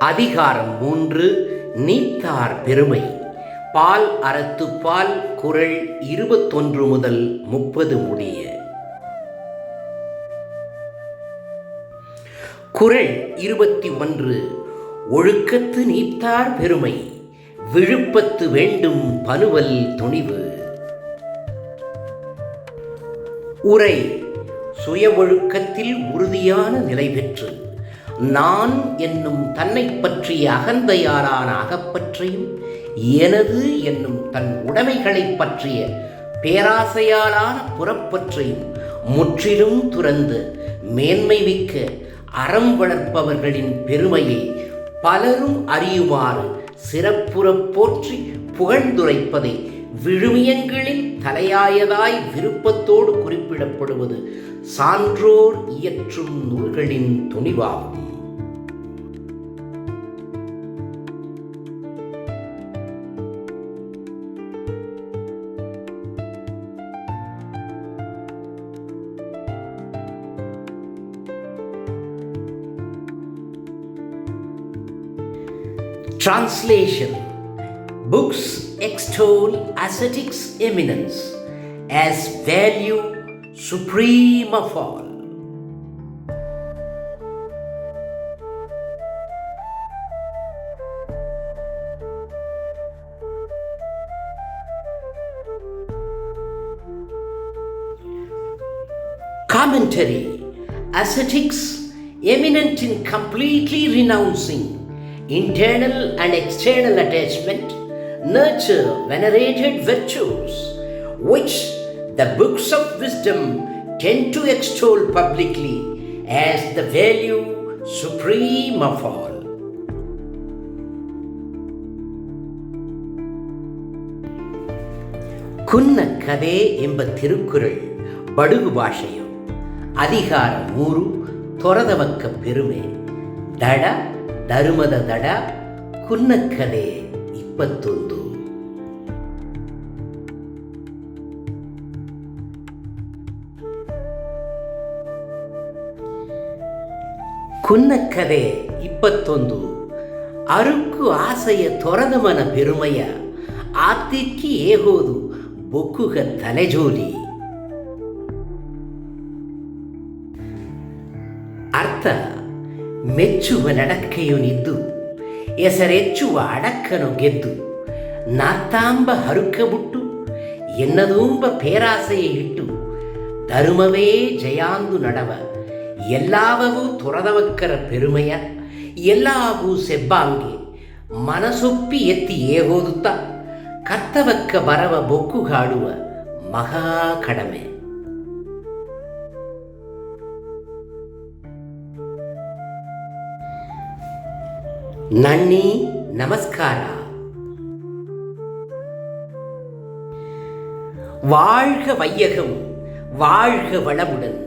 அதிகாரம் 3 நீத்தார் பெருமை. பால் அறத்துப்பால் குறள் 21 முதல் 30 முடிய. குறள் 21. ஒழுக்கத்து நீத்தார் பெருமை, விழுப்பத்து வேண்டும் பனுவல் துணிவு. உரை: சுய ஒழுக்கத்தில் உறுதியான நிலை பெற்று நான் என்னும் தன்னை பற்றிய அகந்தையாலான அகப்பற்றையும் எனது என்னும் தன் உடைமைகளை பற்றிய பேராசையாலான புறப்பற்றையும் முற்றிலும் துறந்து மேன்மை மிக்க அறம் வளர்ப்பவர்களின் பெருமையை பலரும் அறியுமாறு சிறப்புறப் போற்றி புகழ்ந்துரைப்பதை விழுமியங்களில் தலையாயதாய் விருப்பத்தோடு குறிப்பிடப்படுவது சான்றோர் இயற்றும் நூல்களின் துணிவாகும். Translation: Books extol ascetics' eminence as value supreme of all. Commentary: Ascetics, eminent in completely renouncing internal and external attachment, nurture venerated virtues, which the books of wisdom tend to extol publicly as the value supreme of all. குன்னக்கதே ಎಂಬ ತಿರುಕುರಳ್ ಬಡುಗು ಭಾಷೆಯು. ಅಧಿಕಾರ 3 ತೊರದವಕ್ಕ ಪೆರುಮೆ. ದಡ ಧರ್ಮದ ದಡ. ಕುನ್ನಕ್ಕದೆ 21. ಕುನ್ನಕ್ಕದೆ 21. ಅರುಕ್ಕು ಆಸೆಯ ತೊರದಮನ ಪೆರುಮೆಯ ಆತಿಕ್ಕಿ ಏಗೋದು ಬೊಕ್ಕುಗ ತಲೆಜೋಲಿ. ಅರ್ಥ: ಮೆಚ್ಚುವ ನಡಕ್ಕೆಯುನಿದ್ದು ಹೆಸರೆಚ್ಚುವ ಅಡಕ್ಕನು ಗೆದ್ದು ನಾತ್ತಾಂಬ ಹರುಕ ಬುಟ್ಟು ಎನ್ನದೂಂಬ ಪೇರಾಸೆಯ ಇಟ್ಟು ಧರ್ಮವೇ ಜಯಾಂದು ನಡವ ಎಲ್ಲಾವೂ ತೊರದವಕ್ಕರ ಪೆರುಮೆಯ ಎಲ್ಲಾವೂ ಸೆಬ್ಬಾಂಗೆ ಮನಸೊಪ್ಪಿ ಎತ್ತಿ ಏಗೋದುತ್ತ ಕರ್ತವಕ್ಕ ಬರವ ಬೊಕ್ಕುಗಾಡುವ ಮಹಾ ಕಡಮೆ. நன்னி நமஸ்காரா. வாழ்க வையகம், வாழ்க வளமுடன்.